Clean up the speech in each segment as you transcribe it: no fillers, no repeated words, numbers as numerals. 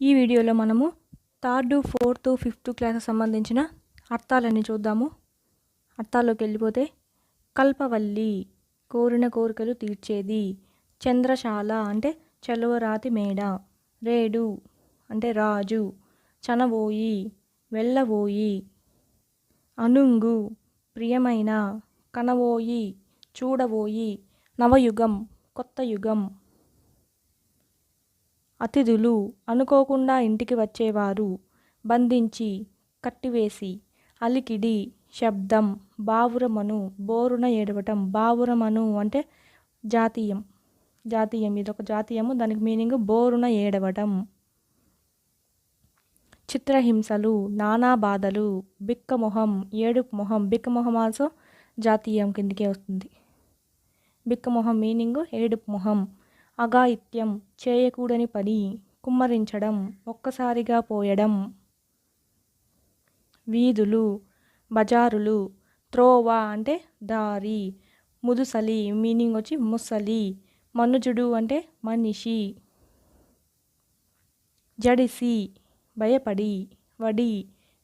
ఈ వీడియోలో మనము థర్డ్, ఫోర్త్, ఫిఫ్త్ క్లాస్ సంబంధించిన అర్థాలన్నీ చూద్దాము. అర్థాల్లోకి వెళ్ళిపోతే కల్పవల్లి కోరిన కోరికలు తీర్చేది, చంద్రశాల అంటే చలువరాతి మేడ, రేడు అంటే రాజు, చనబోయి వెళ్ళబోయి, అనుంగు ప్రియమైన, కనబోయి చూడబోయి, నవయుగం కొత్త యుగం, అతిథులు అనుకోకుండా ఇంటికి వచ్చేవారు, బంధించి కట్టివేసి, అలికిడి శబ్దం, బావురమను బోరున ఏడవటం. బావురమను అంటే జాతీయం, ఇదొక జాతీయము, దానికి మీనింగ్ బోరున ఏడవటం. చిత్రహింసలు నానా బాధలు, బిక్కమొహం ఏడుపు మొహం. బిక్కమొహం ఆల్సో జాతీయం కిందికే వస్తుంది. బిక్కమొహం మీనింగ్ ఏడుపు మొహం. అఘాయిత్యం చేయకూడని పని, కుమ్మరించడం ఒక్కసారిగా పోయడం. వీధులు బజారులు, త్రోవ అంటే దారి, ముదుసలి మీనింగ్ వచ్చి ముసలి, మనుజుడు అంటే మనిషి, జడిసి భయపడి, వడి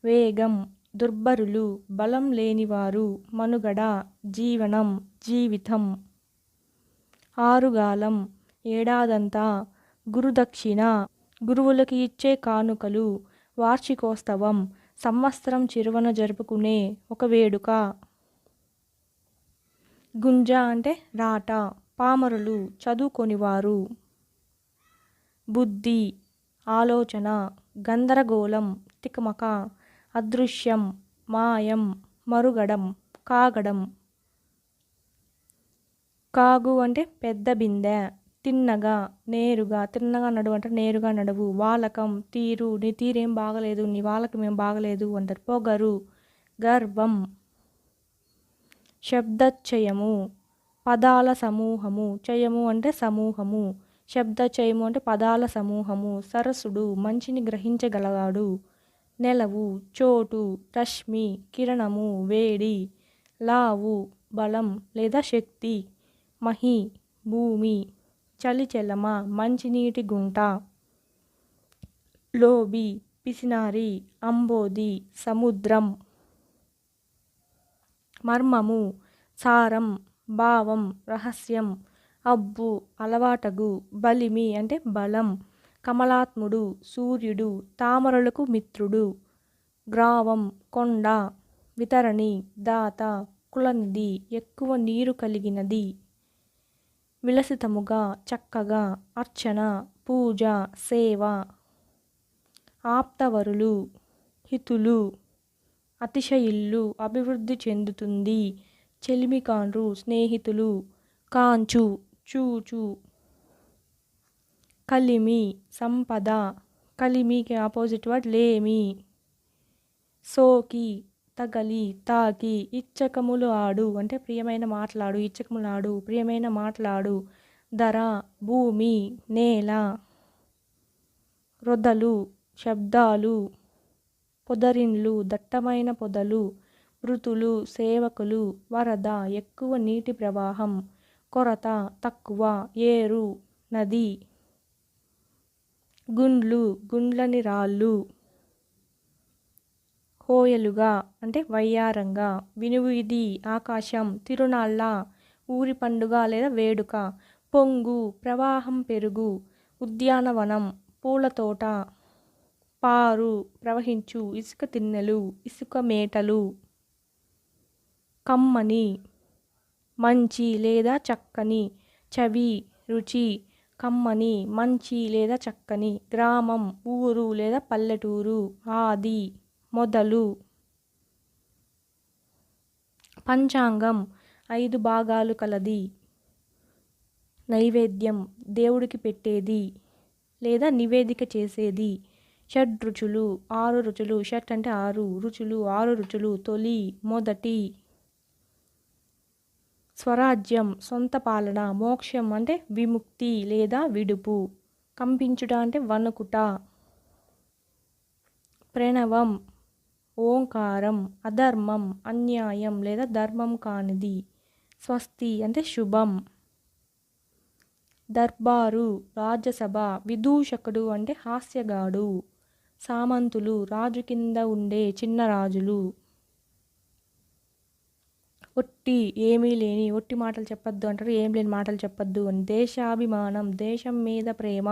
వేగం, దుర్బరులు బలం లేనివారు, మనుగడ జీవనం జీవితం. ఆరుగాలం ఏడాదంతా, గురుదక్షిణ గురువులకి ఇచ్చే కానుకలు, వార్షికోత్సవం సంవత్సరం చిరువన జరుపుకునే ఒక వేడుక. గుంజ అంటే రాట, పామరులు చదువుకొనివారు. బుద్ధి ఆలోచన, గందరగోళం తికమక, అదృశ్యం మాయం, మరుగడం కాగడం. కాగు అంటే పెద్ద బిందె, తిన్నగా నేరుగా, తిన్నగా నడువు అంటే నేరుగా నడువు. వాలకం తీరు, నీ తీరేం బాగలేదు, నీ వాలకం ఏం బాగలేదు అంటారు. పొగరు గర్వం. శబ్దచయము పదాల సమూహము, చయము అంటే సమూహము, శబ్దచయము అంటే పదాల సమూహము. సరసుడు మంచిని గ్రహించగలవాడు. నెలవు చోటు, రశ్మి కిరణము వేడి, లావు బలం లేదా శక్తి, మహి భూమి, చలిచెలమ మంచినీటి గుంట, లోబి పిసినారి, అంబోది సముద్రం. మర్మము సారం, భావం రహస్యం, అబ్బు అలవాటగు, బలిమి అంటే బలం, కమలాత్ముడు సూర్యుడు, తామరలకు మిత్రుడు. గ్రావం కొండ, వితరణి దాత, కులనిధి ఎక్కువ నీరు కలిగినది. విలసితముగా చక్కగా, అర్చన పూజ సేవ. ఆప్తవరులు హితులు, అతిశయిల్లు అభివృద్ధి చెందుతుంది. చెలిమికాండ్రు స్నేహితులు, కాంచు చూచు. కలిమి సంపద, కలిమికి ఆపోజిట్ వర్డ్ లేమి. సోకి తగలి తాకి, ఇచ్చకములు ఆడు అంటే ప్రియమైన మాట్లాడు, ఇచ్చకములు ఆడు ప్రియమైన మాట్లాడు. ధర భూమి నేల. రొదలు శబ్దాలు, పొదరిన్లు దట్టమైన పొదలు, మృతులు సేవకులు, వరద ఎక్కువ నీటి ప్రవాహం, కొరత తక్కువ, ఏరు నది. గుండ్లు గుండ్లని రాళ్ళు. హోయలుగా అంటే వయ్యారంగా. వినువీధి ఆకాశం, తిరునాళ్ళ ఊరి పండుగ లేదా వేడుక. పొంగు ప్రవాహం పెరుగు, ఉద్యానవనం పూలతోట. పారు ప్రవహించు, ఇసుక తిన్నెలు ఇసుక మేటలు. కమ్మని మంచి లేదా చక్కని, చవి రుచి, కమ్మని మంచి లేదా చక్కని. గ్రామం ఊరు లేదా పల్లెటూరు. ఆది మొదలు. పంచాంగం 5 భాగాలు కలది. నైవేద్యం దేవుడికి పెట్టేది లేదా నివేదిక చేసేది. షడ్రుచులు 6 రుచులు, షట్ అంటే 6, రుచులు 6 రుచులు. తొలి మొదటి. స్వరాజ్యం సొంత పాలన. మోక్షం అంటే విముక్తి లేదా విడుపు. కంపించుట అంటే వణుకుట. ప్రణవం ఓంకారం. అధర్మం అన్యాయం లేదా ధర్మం కానిది. స్వస్తి అంటే శుభం. దర్బారు రాజ్యసభ, విదూషకుడు అంటే హాస్యగాడు, సామంతులు రాజు కింద ఉండే చిన్న రాజులు. ఒట్టి ఏమీ లేని ఒట్టి మాటలు చెప్పొద్దు అంటారు, ఏం లేని మాటలు చెప్పొద్దు అని. దేశాభిమానం దేశం మీద ప్రేమ,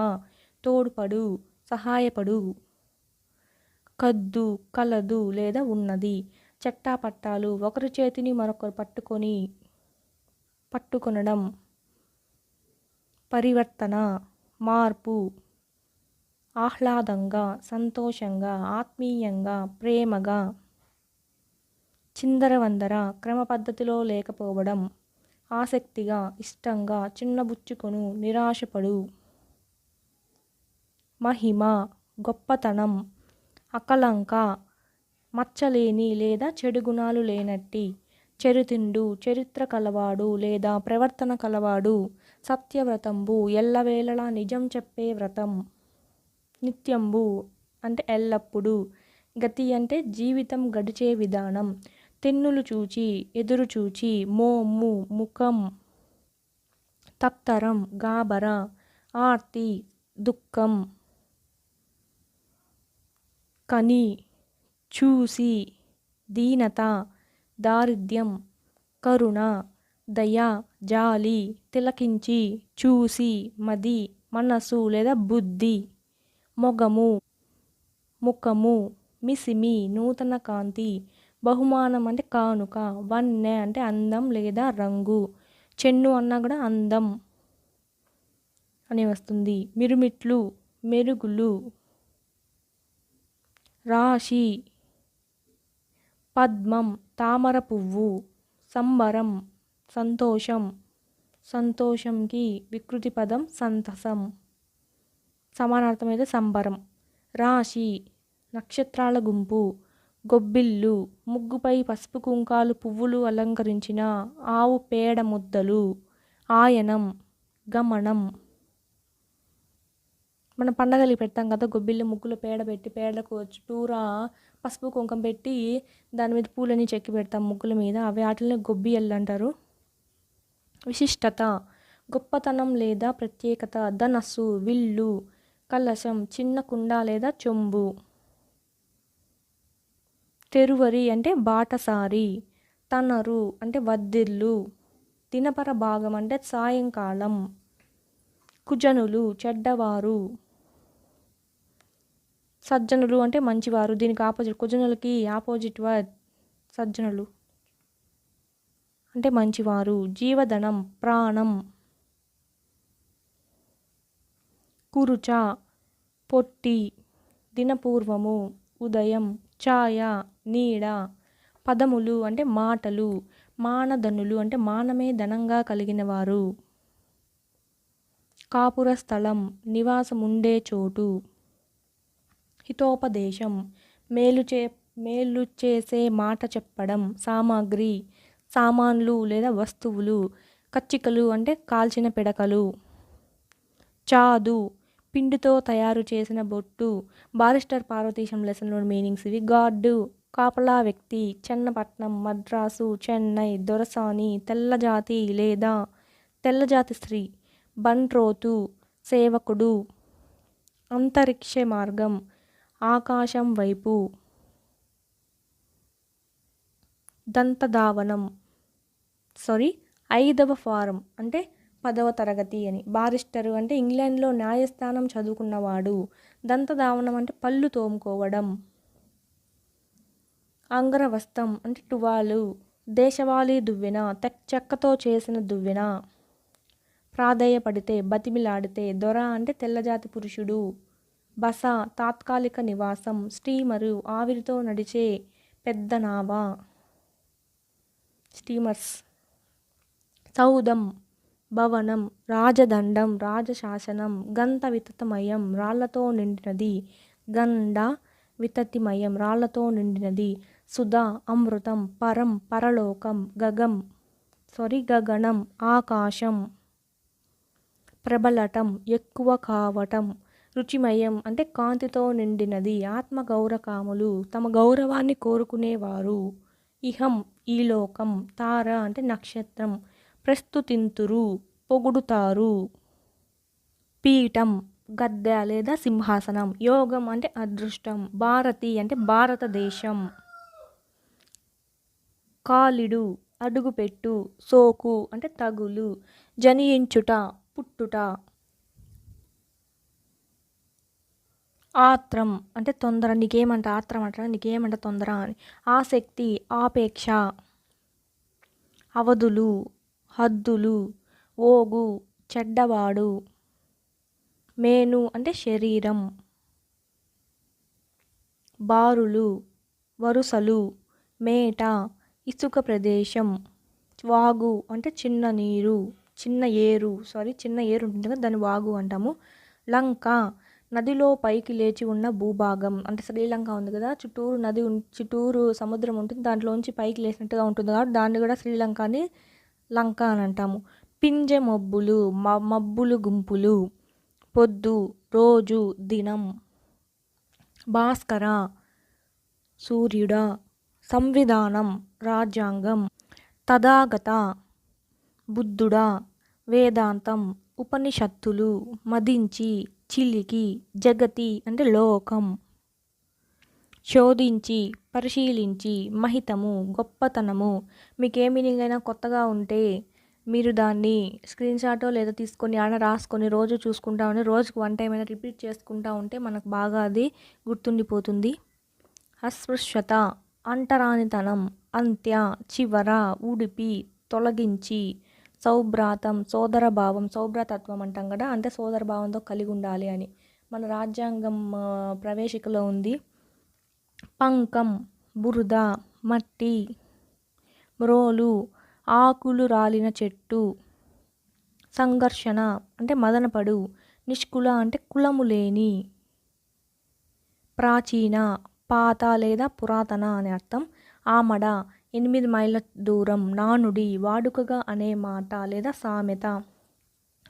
తోడ్పడు సహాయపడు. కద్దు కలదు లేదా ఉన్నది, చట్టాపట్టాలు ఒకరి చేతిని మరొకరు పట్టుకొనడం. పరివర్తన మార్పు. ఆహ్లాదంగా సంతోషంగా ఆత్మీయంగా ప్రేమగా. చిందరవందర క్రమ పద్ధతిలో లేకపోవడం. ఆసక్తిగా ఇష్టంగా చిన్నబుచ్చుకొను నిరాశపడు. మహిమ గొప్పతనం. అకలంక మచ్చలేని లేదా చెడు గుణాలు లేనట్టి. చెరుతిండు చరిత్ర కలవాడు లేదా ప్రవర్తన కలవాడు. సత్యవ్రతంబు ఎల్లవేళలా నిజం చెప్పే వ్రతం. నిత్యంబు అంటే ఎల్లప్పుడూ. గతి అంటే జీవితం గడిచే విధానం. తెన్నులు చూచి ఎదురు చూచి. మోము ముఖం. తత్తరం గాబర. ఆర్తి దుఃఖం. కని చూసి. దీనత దారిద్ర్యం. కరుణ దయ జాలి. తిలకించి చూసి మది మనసు లేదా బుద్ధి. మొగము ముఖము. మిసిమి నూతన కాంతి. బహుమానం అంటే కానుక. వన్నె అంటే అందం లేదా రంగు. చెన్ను అన్నా కూడా అందం అని వస్తుంది. మిరుమిట్లు మెరుగులు. రాశి పద్మం తామర పువ్వు. సంబరం సంతోషం. సంతోషంకి వికృతి పదం సంతసం. సమానార్థం అయితే సంబరం. రాశి నక్షత్రాల గుంపు. గొబ్బిళ్ళు ముగ్గుపై పసుపు కుంకాలు పువ్వులు అలంకరించిన ఆవు పేడ ముద్దలు. ఆయనం గమనం. మనం పండగలు పెడతాం కదా, గొబ్బిళ్ళు ముగ్గులు పేడ పెట్టి పేడకు చుట్టూరా పసుపు కుంకం పెట్టి దాని మీద పూలని చెక్కి పెడతాం ముగ్గుల మీద, అవి వాటిని గొబ్బిళ్ళు అంటారు. విశిష్టత గొప్పతనం లేదా ప్రత్యేకత. ధనస్సు విల్లు. కలశం చిన్న కుండ లేదా చెంబు. తెరువరి అంటే బాటసారి. తనరు అంటే వద్దిల్లు. దినపర భాగం అంటే సాయంకాలం. కుజనులు చెడ్డవారు. సజ్జనులు అంటే మంచివారు. దీనికి ఆపోజిట్, కుజనులకి ఆపోజిట్ వర్డ్ సజ్జనులు అంటే మంచివారు. జీవధనం ప్రాణం. కురుచ పొట్టి. దినపూర్వము ఉదయం. ఛాయ నీడ. పదములు అంటే మాటలు. మానధనులు అంటే మానమే ధనంగా కలిగిన వారు. కాపుర స్థలం నివాసముండే చోటు. హితోపదేశం మేలు చేసే మాట చెప్పడం. సామాగ్రి సామాన్లు లేదా వస్తువులు. కచ్చికలు అంటే కాల్చిన పిడకలు. చాదు పిండితో తయారు చేసిన బొట్టు. బారిస్టర్ పార్వతీశం లెసన్లోని మీనింగ్స్ ఇవి. గార్డు కాపలా వ్యక్తి. చెన్నపట్నం మద్రాసు చెన్నై. దొరసాని తెల్లజాతి లేదా తెల్లజాతి స్త్రీ. బంట్రోతు సేవకుడు. అంతరిక్ష మార్గం ఆకాశం వైపు. దంతధావనం 5వ ఫారం అంటే 10వ తరగతి అని. బారిస్టరు అంటే ఇంగ్లాండ్లో న్యాయస్థానం చదువుకున్నవాడు. దంతధావనం అంటే పళ్ళు తోముకోవడం. అంగరవస్తం అంటే టువాలు. దేశవాళీ దువ్వెన చెక్కతో చేసిన దువ్వెన. ప్రాధేయపడితే బతిమిలాడితే. దొర అంటే తెల్లజాతి పురుషుడు. బస తాత్కాలిక నివాసం. స్టీమరు ఆవిరితో నడిచే పెద్ద నావ. స్టీమర్స్. సౌధం భవనం. రాజదండం రాజశాసనం. గంత వితతమయం రాళ్లతో నిండినది. గండ వితతిమయం రాళ్లతో నిండినది. సుధా అమృతం. పరం పరలోకం. గగనం ఆకాశం. ప్రబలటం ఎక్కువ కావటం. రుచిమయం అంటే కాంతితో నిండినది. ఆత్మగౌరకాములు తమ గౌరవాన్ని కోరుకునేవారు. ఇహం ఈ లోకం. తార అంటే నక్షత్రం. ప్రస్తుతింతురు పొగుడుతారు. పీఠం గద్దె లేదా సింహాసనం. యోగం అంటే అదృష్టం. భారతి అంటే భారతదేశం. కాలిడు అడుగుపెట్టు. సోకు అంటే తగులు. జనించుట పుట్టుట. ఆత్రం అంటే తొందర. నీకేమంట ఆత్రం అంట, నీకేమంట తొందర అని. ఆసక్తి ఆపేక్ష. అవధులు హద్దులు. ఓగు చెడ్డవాడు. మేను అంటే శరీరం. బారులు వరుసలు. మేట ఇసుక ప్రదేశం. వాగు అంటే చిన్న నీరు, చిన్న ఏరు ఉంటుంది కదా, దాన్ని వాగు అంటాము. లంక నదిలో పైకి లేచి ఉన్న భూభాగం. అంటే శ్రీలంక ఉంది కదా, చుట్టూరు నది చుట్టూరు సముద్రం ఉంటుంది, దాంట్లోంచి పైకి లేచినట్టుగా ఉంటుంది కాబట్టి దాన్ని కూడా శ్రీలంక అని లంక అని అంటాము. పింజె మబ్బులు మబ్బులు గుంపులు. పొద్దు రోజు దినం. భాస్కర సూర్యుడా. సంవిధానం రాజ్యాంగం. తథాగత బుద్ధుడా. వేదాంతం ఉపనిషత్తులు. మదించి చిలికి. జగతి అంటే లోకం. శోధించి పరిశీలించి. మహితము గొప్పతనము. మీకు ఏ మీనింగ్ అయినా కొత్తగా ఉంటే మీరు దాన్ని స్క్రీన్ షాటో లేదా తీసుకొని ఆడ రాసుకొని రోజు చూసుకుంటా ఉంటే, రోజుకు 1 టైం అయినా రిపీట్ చేసుకుంటా ఉంటే మనకు బాగా అది గుర్తుండిపోతుంది. అస్పృశ్యత అంటరానితనం. అంత్య చివర. ఉడిపి తొలగించి. సౌభ్రాతం సోదరభావం. సౌభ్రతత్వం అంటాం కదా, అంటే సోదరభావంతో కలిగి ఉండాలి అని మన రాజ్యాంగం ప్రవేశికలో ఉంది. పంకం బురద మట్టి. మ్రోలు ఆకులు రాలిన చెట్టు. సంఘర్షణ అంటే మదనపడు. నిష్కుల అంటే కులము లేని. ప్రాచీన పాత లేదా పురాతన అని అర్థం. ఆమడ 8 మైళ్ళ దూరం. నానుడి వాడుకగా అనే మాట లేదా సామెత.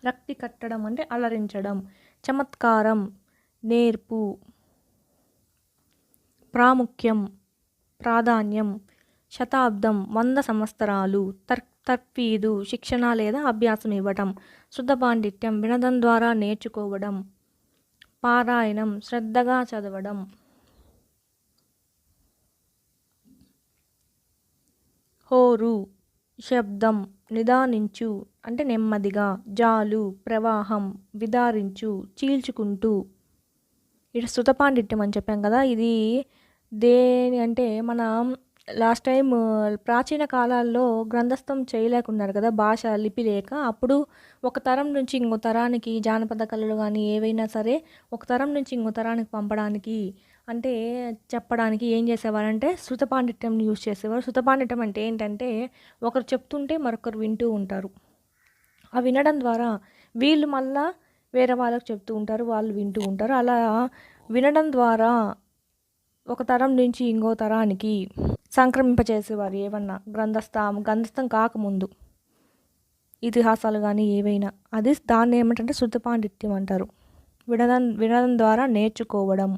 రక్తి కట్టడం అంటే అలరించడం. చమత్కారం నేర్పు. ప్రాముఖ్యం ప్రాధాన్యం. శతాబ్దం 100 సంవత్సరాలు. తర్ఫీదు శిక్షణ లేదా అభ్యాసం ఇవ్వడం. శుద్ధ పాండిత్యం వినడం ద్వారా నేర్చుకోవడం. పారాయణం శ్రద్ధగా చదవడం. హోరు శబ్దం నిదానించు అంటే నెమ్మదిగా. జాలు ప్రవాహం విదారించు చీల్చుకుంటూ. ఇటు శృత పాండిత్యం అని చెప్పాం కదా, ఇది దేని అంటే మనం లాస్ట్ టైం ప్రాచీన కాలాల్లో గ్రంథస్థం చేయలేకున్నారు కదా, భాష లిపి లేక. అప్పుడు ఒక తరం నుంచి ఇంకో తరానికి జానపద కళలు కానీ ఏవైనా సరే ఒక తరం నుంచి ఇంకో తరానికి పంపడానికి అంటే చెప్పడానికి ఏం చేసేవారంటే శృత పాండిత్యం యూజ్ చేసేవారు. శృత పాండిత్యం అంటే ఏంటంటే ఒకరు చెప్తుంటే మరొకరు వింటూ ఉంటారు. ఆ వినడం ద్వారా వీళ్ళు మళ్ళా వేరే వాళ్ళకి చెప్తూ ఉంటారు, వాళ్ళు వింటూ ఉంటారు. అలా వినడం ద్వారా ఒక తరం నుంచి ఇంకో తరానికి సంక్రమింపచేసేవారు ఏమన్నా గ్రంథస్థం కాకముందు ఇతిహాసాలు కానీ ఏవైనా. అది దాన్ని ఏమంటే శృత పాండిత్యం అంటారు. వినడం ద్వారా నేర్చుకోవడం.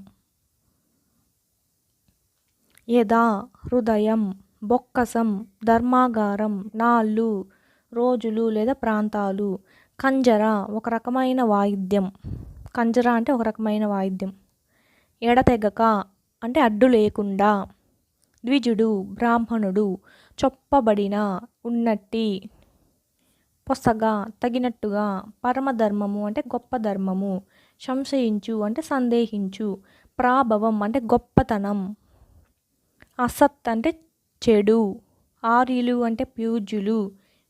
యథా హృదయం బొక్కసం ధర్మాగారం నాళ్ళు రోజులు లేదా ప్రాంతాలు. కంజర ఒక రకమైన వాయిద్యం. కంజర అంటే ఒక రకమైన వాయిద్యం. ఎడతెగక అంటే అడ్డు లేకుండా. ద్విజుడు బ్రాహ్మణుడు. చొప్పబడిన ఉన్నట్టి. పొసగా తగినట్టుగా. పరమధర్మము అంటే గొప్ప ధర్మము. సంశయించు అంటే సందేహించు. ప్రాభవం అంటే గొప్పతనం. అసత్ అంటే చెడు. ఆర్యులు అంటే ప్యూజ్యులు.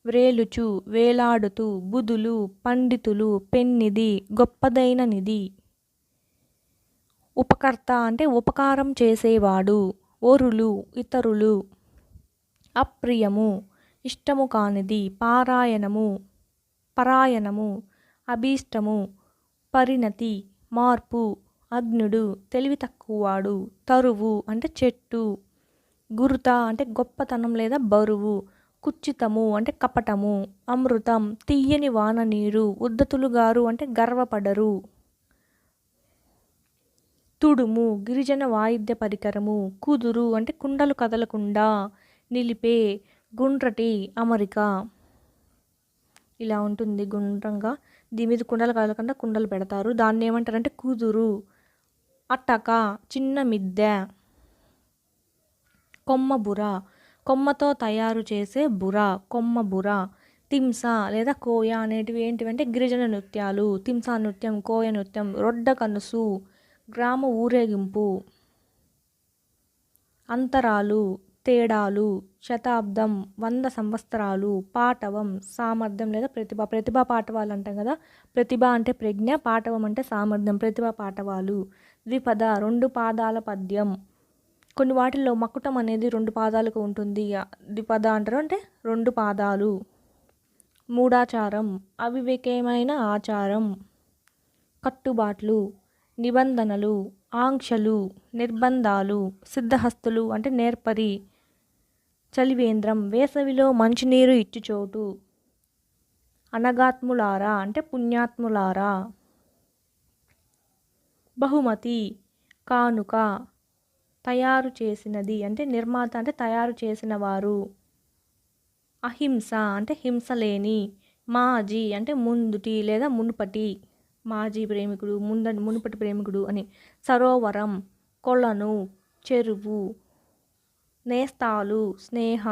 వ్రేలుచు వేలాడుతూ. బుధులు పండితులు. పెన్నిది గొప్పదైన నిధి. ఉపకర్త అంటే ఉపకారం చేసేవాడు. ఒరులు ఇతరులు. అప్రియము ఇష్టము కానిది. పరాయణము అభీష్టము. పరిణతి మార్పు. అగ్నుడు తెలివి తక్కువవాడు. తరువు అంటే చెట్టు. గురుత అంటే గొప్పతనం లేదా బరువు. కుచ్చితము అంటే కపటము. అమృతం తీయని వాన నీరు. ఉద్ధతులు గారు అంటే గర్వపడరు. తుడుము గిరిజన వాయిద్య పరికరము. కుదురు అంటే కుండలు కదలకుండా నిలిపే. గుండ్రటి అమరిక ఇలా ఉంటుంది గుండ్రంగా. దీని మీద కుండలు కదలకుండా కుండలు పెడతారు. దాన్ని ఏమంటారంటే కుదురు. అట్టక చిన్న మిద్దె. కొమ్మ బుర కొమ్మతో తయారు చేసే బుర, కొమ్మ బుర. తింస లేదా కోయ అనేటివి ఏంటివంటే గిరిజన నృత్యాలు. తింస నృత్యం, కోయ నృత్యం. రొడ్డ కనుసు గ్రామ ఊరేగింపు. అంతరాలు తేడాలు. శతాబ్దం 100 సంవత్సరాలు. పాటవం సామర్థ్యం లేదా ప్రతిభ. ప్రతిభా పాటవాలు అంటాం కదా. ప్రతిభ అంటే ప్రజ్ఞ, పాటవం అంటే సామర్థ్యం. ప్రతిభా పాటవాలు. ద్విపద 2 పాదాల పద్యం. కొన్ని వాటిల్లో మకుటం అనేది 2 పాదాలకు ఉంటుంది. ద్విపద అంటారు, అంటే 2 పాదాలు. మూఢాచారం అవివేకమైన ఆచారం. కట్టుబాట్లు నిబంధనలు. ఆంక్షలు నిర్బంధాలు. సిద్ధహస్తులు అంటే నేర్పరి. చలివేంద్రం వేసవిలో మంచినీరు ఇచ్చుచోటు. అనగాత్ములారా అంటే పుణ్యాత్ములారా. బహుమతి కానుక. తయారు చేసినది అంటే నిర్మాత అంటే తయారు చేసిన వారు. అహింస అంటే హింస లేని. మాజీ అంటే ముందుటి లేదా మునుపటి. మాజీ ప్రేమికుడు, మునుపటి ప్రేమికుడు అని. సరోవరం కొలను, చెరువు. నేస్తాలు స్నేహ